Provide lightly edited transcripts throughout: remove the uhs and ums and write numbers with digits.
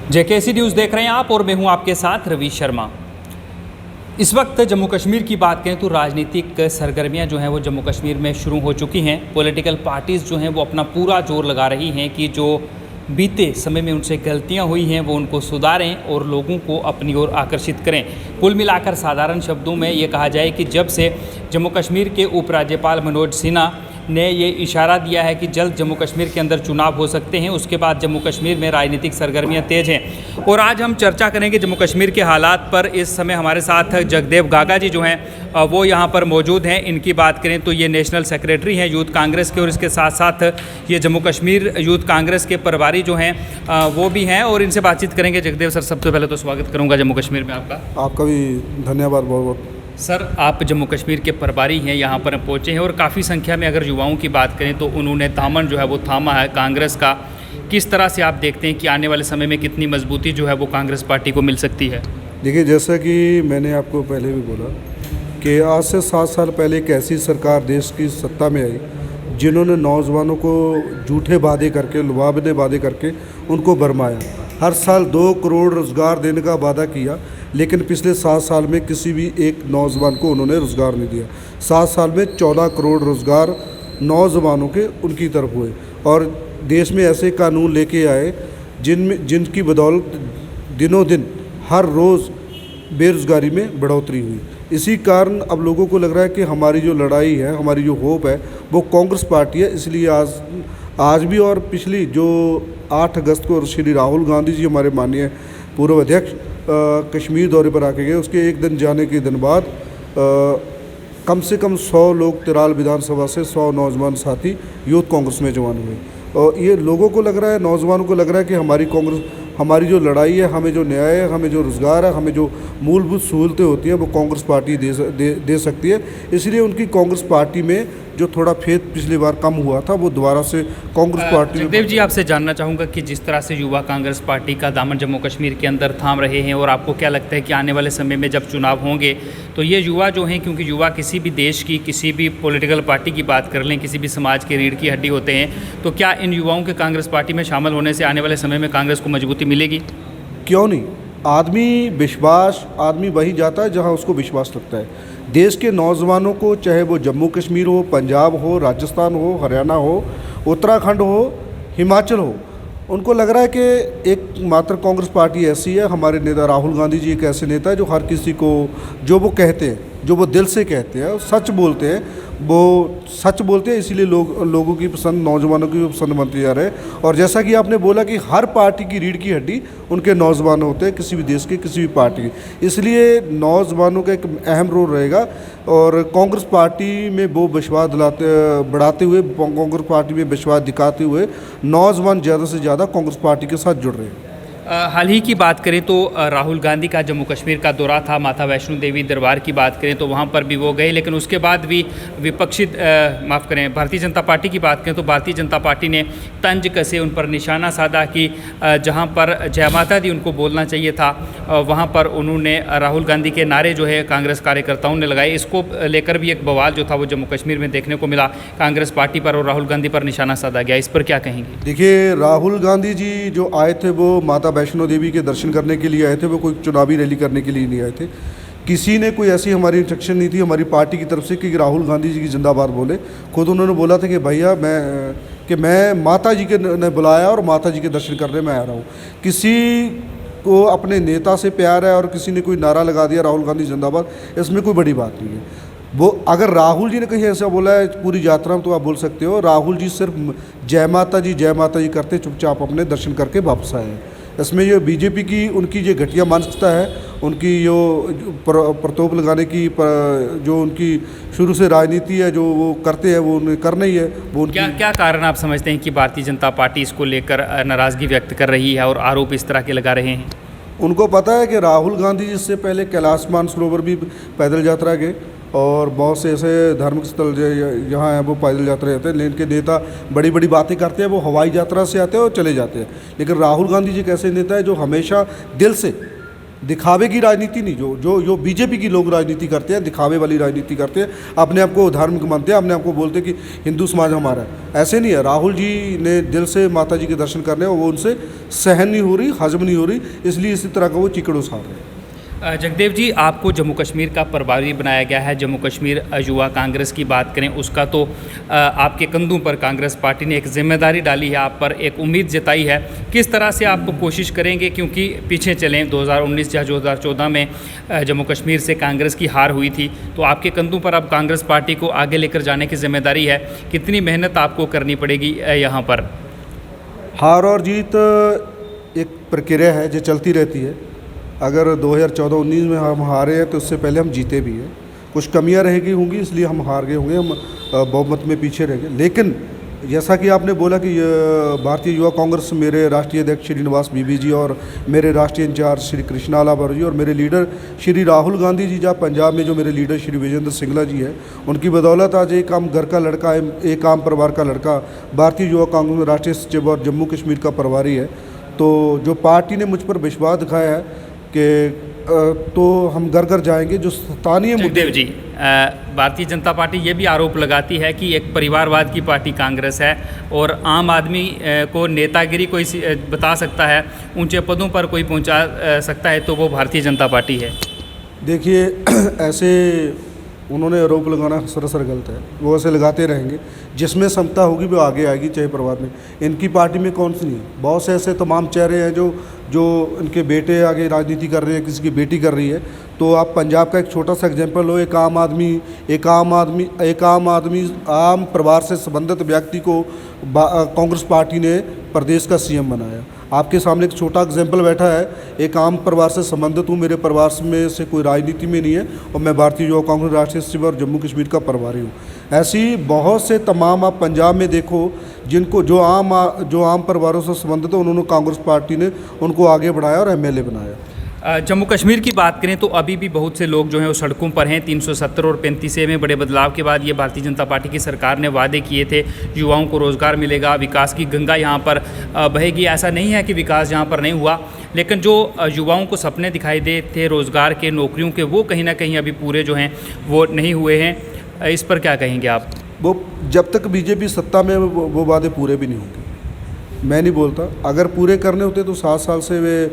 JKC news देख रहे हैं आप और मैं हूं आपके साथ रवि शर्मा। इस वक्त जम्मू कश्मीर की बात करें तो राजनीतिक सरगर्मियां जो हैं वो जम्मू कश्मीर में शुरू हो चुकी हैं। पॉलिटिकल पार्टीज़ जो हैं वो अपना पूरा जोर लगा रही हैं कि जो बीते समय में उनसे गलतियां हुई हैं वो उनको सुधारें और लोगों को अपनी ओर आकर्षित करें। कुल मिलाकर साधारण शब्दों में ये कहा जाए कि जब से जम्मू कश्मीर के उपराज्यपाल मनोज सिन्हा ने ये इशारा दिया है कि जल्द जम्मू कश्मीर के अंदर चुनाव हो सकते हैं, उसके बाद जम्मू कश्मीर में राजनीतिक सरगर्मियां तेज़ हैं। और आज हम चर्चा करेंगे जम्मू कश्मीर के हालात पर। इस समय हमारे साथ जगदेव गागा जी जो हैं वो यहाँ पर मौजूद हैं। इनकी बात करें तो ये नेशनल सेक्रेटरी हैं यूथ कांग्रेस के, और इसके साथ साथ ये जम्मू कश्मीर यूथ कांग्रेस के प्रभारी जो हैं वो भी हैं, और इनसे बातचीत करेंगे। जगदेव सर, सबसे पहले तो स्वागत करूँगा जम्मू कश्मीर में आपका भी धन्यवाद बहुत बहुत। सर, आप जम्मू कश्मीर के प्रभारी हैं, यहाँ पर पहुँचे हैं और काफ़ी संख्या में अगर युवाओं की बात करें तो उन्होंने दामन जो है वो थामा है कांग्रेस का। किस तरह से आप देखते हैं कि आने वाले समय में कितनी मजबूती जो है वो कांग्रेस पार्टी को मिल सकती है? देखिए, जैसा कि मैंने आपको पहले भी बोला कि आज से 7 साल पहले एक ऐसी सरकार देश की सत्ता में आई जिन्होंने नौजवानों को झूठे वादे करके, लुभावने वादे करके उनको भरमाया। हर साल 2 करोड़ रोज़गार देने का वादा किया, लेकिन पिछले 7 साल में किसी भी एक नौजवान को उन्होंने रोज़गार नहीं दिया। 7 साल में 14 करोड़ रोज़गार नौजवानों के उनकी तरफ हुए, और देश में ऐसे कानून लेके आए जिनकी बदौलत दिनों दिन हर रोज़ बेरोज़गारी में बढ़ोतरी हुई। इसी कारण अब लोगों को लग रहा है कि हमारी जो लड़ाई है, हमारी जो होप है वो कांग्रेस पार्टी है। इसलिए आज भी और पिछली जो 8 अगस्त को श्री राहुल गांधी जी हमारे माननीय पूर्व अध्यक्ष कश्मीर दौरे पर आके गए, उसके एक दिन जाने के दिन बाद कम से कम 100 लोग तिराल विधानसभा से 100 नौजवान साथी यूथ कांग्रेस में जवान हुए। और ये लोगों को लग रहा है, नौजवानों को लग रहा है कि हमारी कांग्रेस, हमारी जो लड़ाई है, हमें जो न्याय है, हमें जो रोज़गार है, हमें जो मूलभूत सहूलतें होती हैं वो कांग्रेस पार्टी दे सकती है। इसलिए उनकी कांग्रेस पार्टी में जो थोड़ा फेथ पिछली बार कम हुआ था वो दोबारा से कांग्रेस पार्टी में। जगदेव जी, आपसे जानना चाहूँगा कि जिस तरह से युवा कांग्रेस पार्टी का दामन जम्मू कश्मीर के अंदर थाम रहे हैं, और आपको क्या लगता है कि आने वाले समय में जब चुनाव होंगे तो ये युवा जो हैं, क्योंकि युवा किसी भी देश की, किसी भी पॉलिटिकल पार्टी की बात कर लें, किसी भी समाज के रीढ़ की हड्डी होते हैं, तो क्या इन युवाओं के कांग्रेस पार्टी में शामिल होने से आने वाले समय में कांग्रेस को मजबूती मिलेगी? क्यों नहीं। आदमी वहीं जाता है जहां उसको विश्वास लगता है। देश के नौजवानों को, चाहे वो जम्मू कश्मीर हो, पंजाब हो, राजस्थान हो, हरियाणा हो, उत्तराखंड हो, हिमाचल हो, उनको लग रहा है कि एक मात्र कांग्रेस पार्टी ऐसी है। हमारे नेता राहुल गांधी जी एक ऐसे नेता है जो हर किसी को जो वो कहते हैं, जो वो दिल से कहते हैं, सच बोलते हैं, वो सच बोलते हैं। इसीलिए लोगों की पसंद, नौजवानों की पसंद बनती जा रहे हैं। और जैसा कि आपने बोला कि हर पार्टी की रीढ़ की हड्डी उनके नौजवान होते हैं, किसी भी देश के, किसी भी पार्टी की। इसलिए नौजवानों का एक अहम रोल रहेगा, और कांग्रेस पार्टी में वो विश्वास बढ़ाते हुए, कांग्रेस पार्टी में विश्वास दिखाते हुए नौजवान ज़्यादा से ज़्यादा कांग्रेस पार्टी के साथ जुड़ रहे हैं। हाल ही की बात करें तो राहुल गांधी का जम्मू कश्मीर का दौरा था। माता वैष्णो देवी दरबार की बात करें तो वहाँ पर भी वो गए, लेकिन उसके बाद भी विपक्षी भारतीय जनता पार्टी की बात करें तो भारतीय जनता पार्टी ने तंज कसे, उन पर निशाना साधा कि जहाँ पर जय माता दी उनको बोलना चाहिए था, वहाँ पर उन्होंने राहुल गांधी के नारे जो है कांग्रेस कार्यकर्ताओं ने लगाए। इसको लेकर भी एक बवाल जो था वो जम्मू कश्मीर में देखने को मिला। कांग्रेस पार्टी पर और राहुल गांधी पर निशाना साधा गया। इस पर क्या कहेंगे? देखिए, राहुल गांधी जी जो आए थे वो माता वैष्णो देवी के दर्शन करने के लिए आए थे, वो कोई चुनावी रैली करने के लिए नहीं आए थे। किसी ने कोई ऐसी हमारी इंस्ट्रक्शन नहीं थी हमारी पार्टी की तरफ से कि राहुल गांधी जी की जिंदाबाद बोले। खुद उन्होंने बोला था कि भैया मैं माता जी के ने बुलाया और माता जी के दर्शन करने में आ रहा हूँ। किसी को अपने नेता से प्यार है और किसी ने कोई नारा लगा दिया राहुल गांधी जिंदाबाद, इसमें कोई बड़ी बात नहीं है। वो अगर राहुल जी ने कहीं ऐसा बोला है पूरी यात्रा में तो आप बोल सकते हो। राहुल जी सिर्फ जय माता जी करते चुपचाप अपने दर्शन करके वापस आए हैं। इसमें ये बीजेपी की उनकी जो घटिया मानसिकता है, उनकी जो प्रतोप लगाने की जो उनकी शुरू से राजनीति है जो वो करते हैं, वो उन्हें करना ही है। वो क्या कारण आप समझते हैं कि भारतीय जनता पार्टी इसको लेकर नाराज़गी व्यक्त कर रही है और आरोप इस तरह के लगा रहे हैं? उनको पता है कि राहुल गांधी जी से पहले कैलाश मानसरोवर भी पैदल यात्रा गए, और बहुत से ऐसे धार्मिक स्थल यहाँ हैं वो पैदल यात्रा जाते हैं। लेकिन के नेता बड़ी बड़ी बातें करते हैं, वो हवाई यात्रा से आते हैं और चले जाते हैं। लेकिन राहुल गांधी जी एक ऐसे नेता है जो हमेशा दिल से दिखावे की राजनीति नहीं, जो बीजेपी की लोग राजनीति करते हैं, दिखावे वाली राजनीति करते हैं, अपने आप को धार्मिक मानते हैं, अपने आप को बोलते हैं कि हिंदू समाज हमारा है। ऐसे नहीं है। राहुल जी ने दिल से माता जी के दर्शन करने और वो उनसे सहन नहीं हो रही, हजम नहीं हो रही, इसलिए इसी तरह का वो चिकड़ उसार रहे हैं। जगदेव जी, आपको जम्मू कश्मीर का प्रभारी बनाया गया है। जम्मू कश्मीर युवा कांग्रेस की बात करें उसका तो आपके कंधों पर कांग्रेस पार्टी ने एक जिम्मेदारी डाली है, आप पर एक उम्मीद जताई है। किस तरह से आप कोशिश करेंगे, क्योंकि पीछे चलें 2019 या 2014 में जम्मू कश्मीर से कांग्रेस की हार हुई थी, तो आपके कंधों पर अब कांग्रेस पार्टी को आगे लेकर जाने की जिम्मेदारी है। कितनी मेहनत आपको करनी पड़ेगी यहाँ पर? हार और जीत एक प्रक्रिया है जो चलती रहती है। अगर 2014-19 में हम हारे हैं तो उससे पहले हम जीते भी हैं। कुछ कमियां रहेगी होंगी, इसलिए हम हार गए होंगे, हम बहुमत में पीछे रह गए। लेकिन जैसा कि आपने बोला कि भारतीय युवा कांग्रेस, मेरे राष्ट्रीय अध्यक्ष श्रीनिवास बीबी जी और मेरे राष्ट्रीय इंचार्ज श्री कृष्णाला बर जी और मेरे लीडर श्री राहुल गांधी जी, जहाँ पंजाब में जो मेरे लीडर श्री विजेंद्र सिंगला जी है, उनकी बदौलत आज एक आम घर का लड़का, एक आम परिवार का लड़का भारतीय युवा कांग्रेस में राष्ट्रीय सचिव और जम्मू कश्मीर का प्रभारी है। तो जो पार्टी ने मुझ पर विश्वास दिखाया है कि तो हम घर घर जाएंगे। जो स्थानीय मुद्दे जगदेव जी, भारतीय जनता पार्टी ये भी आरोप लगाती है कि एक परिवारवाद की पार्टी कांग्रेस है और आम आदमी को नेतागिरी कोई बता सकता है, ऊंचे पदों पर कोई पहुंचा सकता है, तो वो भारतीय जनता पार्टी है। देखिए, ऐसे उन्होंने आरोप लगाना सरासर गलत है। वो ऐसे लगाते रहेंगे, जिसमें क्षमता होगी वो आगे आएगी, चाहे परिवार में। इनकी पार्टी में कौन सी नहीं है, बहुत से ऐसे तमाम चेहरे हैं जो इनके बेटे आगे राजनीति कर रहे हैं, किसी की बेटी कर रही है। तो आप पंजाब का एक छोटा सा एग्जांपल लो, एक आम परिवार से संबंधित व्यक्ति को कांग्रेस पार्टी ने प्रदेश का सीएम बनाया। आपके सामने एक छोटा एग्जाम्पल बैठा है, एक आम परिवार से संबंधित हूँ, मेरे परिवार में से कोई राजनीति में नहीं है और मैं भारतीय युवा कांग्रेस राष्ट्रीय सचिव और जम्मू कश्मीर का प्रभारी हूँ। ऐसी बहुत से तमाम आप पंजाब में देखो, जिनको जो आम परिवारों से संबंधित है, उन्होंने कांग्रेस पार्टी ने उनको आगे बढ़ाया और एमएलए बनाया। जम्मू कश्मीर की बात करें तो अभी भी बहुत से लोग जो हैं वो सड़कों पर हैं। 370 और 35A में बड़े बदलाव के बाद ये भारतीय जनता पार्टी की सरकार ने वादे किए थे, युवाओं को रोज़गार मिलेगा, विकास की गंगा यहाँ पर बहेगी। ऐसा नहीं है कि विकास यहाँ पर नहीं हुआ, लेकिन जो युवाओं को सपने दिखाई दे थे रोज़गार के, नौकरियों के, वो कहीं ना कहीं अभी पूरे जो हैं वो नहीं हुए हैं। इस पर क्या कहेंगे आप? वो जब तक बीजेपी सत्ता में वो वादे पूरे भी नहीं होंगे। मैं नहीं बोलता, अगर पूरे करने होते तो 7 साल से वे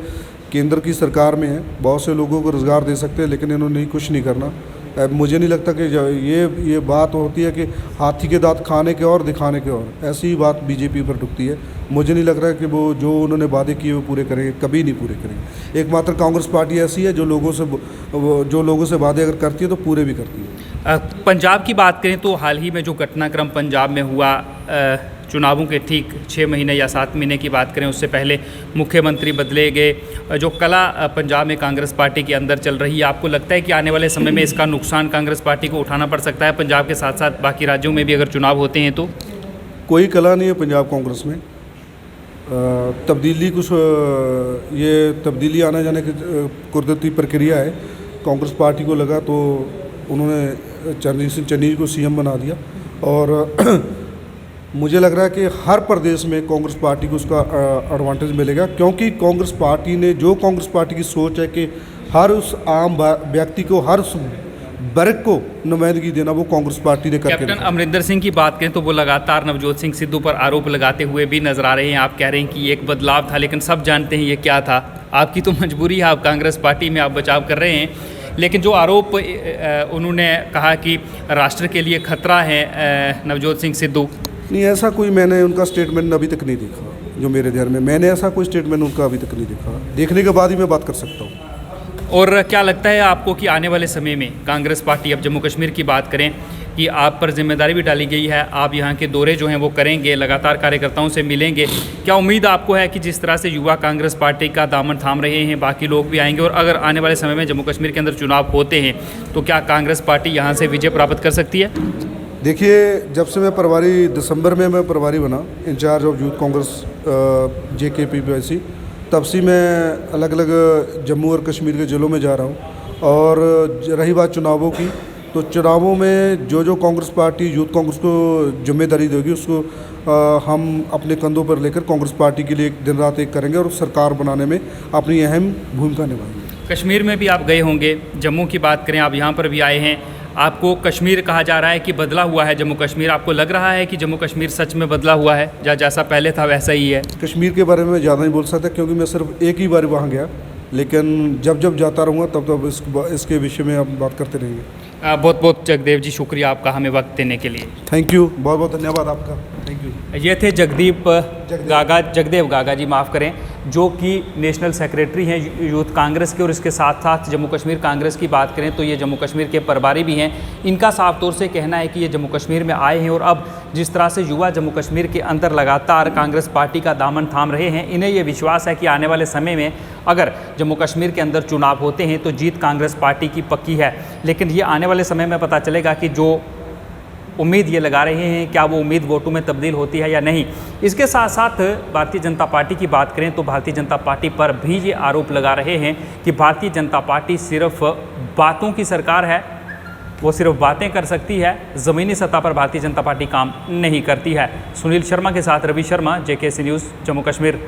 केंद्र की सरकार में है, बहुत से लोगों को रोज़गार दे सकते हैं, लेकिन इन्होंने कुछ नहीं करना। मुझे नहीं लगता कि ये बात होती है कि हाथी के दांत खाने के और दिखाने के और, ऐसी ही बात बीजेपी पर टुकती है। मुझे नहीं लग रहा है कि वो जो उन्होंने वादे किए वो पूरे करेंगे, कभी नहीं पूरे करेंगे। एकमात्र कांग्रेस पार्टी ऐसी है जो लोगों से वादे अगर करती है तो पूरे भी करती है। पंजाब की बात करें तो हाल ही में जो घटनाक्रम पंजाब में हुआ, चुनावों के ठीक 6 महीने या 7 महीने की बात करें, उससे पहले मुख्यमंत्री बदले गए, जो कला पंजाब में कांग्रेस पार्टी के अंदर चल रही है, आपको लगता है कि आने वाले समय में इसका नुकसान कांग्रेस पार्टी को उठाना पड़ सकता है, पंजाब के साथ साथ बाकी राज्यों में भी अगर चुनाव होते हैं तो? कोई कला नहीं है पंजाब कांग्रेस में। ये तब्दीली आने जाने की कुदरती प्रक्रिया है। कांग्रेस पार्टी को लगा तो उन्होंने चरणजीत सिंह चन्नी को सीएम बना दिया और मुझे लग रहा है कि हर प्रदेश में कांग्रेस पार्टी को उसका एडवांटेज मिलेगा, क्योंकि कांग्रेस पार्टी की सोच है कि हर उस आम व्यक्ति को, हर उस वर्ग को नुमाइंदगी देना, वो कांग्रेस पार्टी ने करके। कैप्टन अमरिंदर सिंह की बात करें तो वो लगातार नवजोत सिंह सिद्धू पर आरोप लगाते हुए भी नजर आ रहे हैं। आप कह रहे हैं कि एक बदलाव था, लेकिन सब जानते हैं ये क्या था। आपकी तो मजबूरी है, आप कांग्रेस पार्टी में आप बचाव कर रहे हैं, लेकिन जो आरोप उन्होंने कहा कि राष्ट्र के लिए खतरा है नवजोत सिंह सिद्धू, नहीं, ऐसा कोई मैंने उनका स्टेटमेंट अभी तक नहीं देखा जो मेरे ध्यान में। मैंने ऐसा कोई स्टेटमेंट उनका अभी तक नहीं देखा। देखने के बाद ही मैं बात कर सकता हूँ। और क्या लगता है आपको कि आने वाले समय में कांग्रेस पार्टी, अब जम्मू कश्मीर की बात करें, कि आप पर जिम्मेदारी भी डाली गई है, आप यहाँ के दौरे जो हैं वो करेंगे, लगातार कार्यकर्ताओं से मिलेंगे, क्या उम्मीद आपको है कि जिस तरह से युवा कांग्रेस पार्टी का दामन थाम रहे हैं बाकी लोग भी आएंगे, और अगर आने वाले समय में जम्मू कश्मीर के अंदर चुनाव होते हैं तो क्या कांग्रेस पार्टी यहाँ से विजय प्राप्त कर सकती है? देखिए, जब से दिसंबर में मैं प्रभारी बना, incharge of youth Congress JKPPIC, तब से मैं अलग अलग जम्मू और कश्मीर के ज़िलों में जा रहा हूँ। और रही बात चुनावों की, तो चुनावों में जो कांग्रेस पार्टी यूथ कांग्रेस को जिम्मेदारी देगी, उसको हम अपने कंधों पर लेकर कांग्रेस पार्टी के लिए दिन रात एक करेंगे और सरकार बनाने में अपनी अहम भूमिका निभाएंगे। कश्मीर में भी आप गए होंगे, जम्मू की बात करें आप यहाँ पर भी आए हैं, आपको कश्मीर कहा जा रहा है कि बदला हुआ है जम्मू कश्मीर, आपको लग रहा है कि जम्मू कश्मीर सच में बदला हुआ है या जैसा पहले था वैसा ही है? कश्मीर के बारे में मैं ज़्यादा नहीं बोल सकता क्योंकि मैं सिर्फ एक ही बार वहाँ गया, लेकिन जब जब जाता रहूँगा तब तब इसके विषय में हम बात करते रहेंगे। बहुत बहुत जगदेव जी शुक्रिया आपका हमें वक्त देने के लिए। थैंक यू, बहुत बहुत धन्यवाद आपका, थैंक यू। ये थे जगदेव गागा जी, माफ़ करें, जो कि नेशनल सेक्रेटरी हैं यूथ कांग्रेस के, और इसके साथ साथ जम्मू कश्मीर कांग्रेस की बात करें तो ये जम्मू कश्मीर के प्रभारी भी हैं। इनका साफ तौर से कहना है कि ये जम्मू कश्मीर में आए हैं और अब जिस तरह से युवा जम्मू कश्मीर के अंदर लगातार कांग्रेस पार्टी का दामन थाम रहे हैं, इन्हें ये विश्वास है कि आने वाले समय में अगर जम्मू कश्मीर के अंदर चुनाव होते हैं तो जीत कांग्रेस पार्टी की पक्की है। लेकिन ये आने वाले समय में पता चलेगा कि जो उम्मीद ये लगा रहे हैं क्या वो उम्मीद वोटों में तब्दील होती है या नहीं। इसके साथ साथ भारतीय जनता पार्टी की बात करें तो भारतीय जनता पार्टी पर भी ये आरोप लगा रहे हैं कि भारतीय जनता पार्टी सिर्फ बातों की सरकार है, वो सिर्फ बातें कर सकती है, ज़मीनी सतह पर भारतीय जनता पार्टी काम नहीं करती है। सुनील शर्मा के साथ रवि शर्मा, JKC न्यूज़, जम्मू कश्मीर।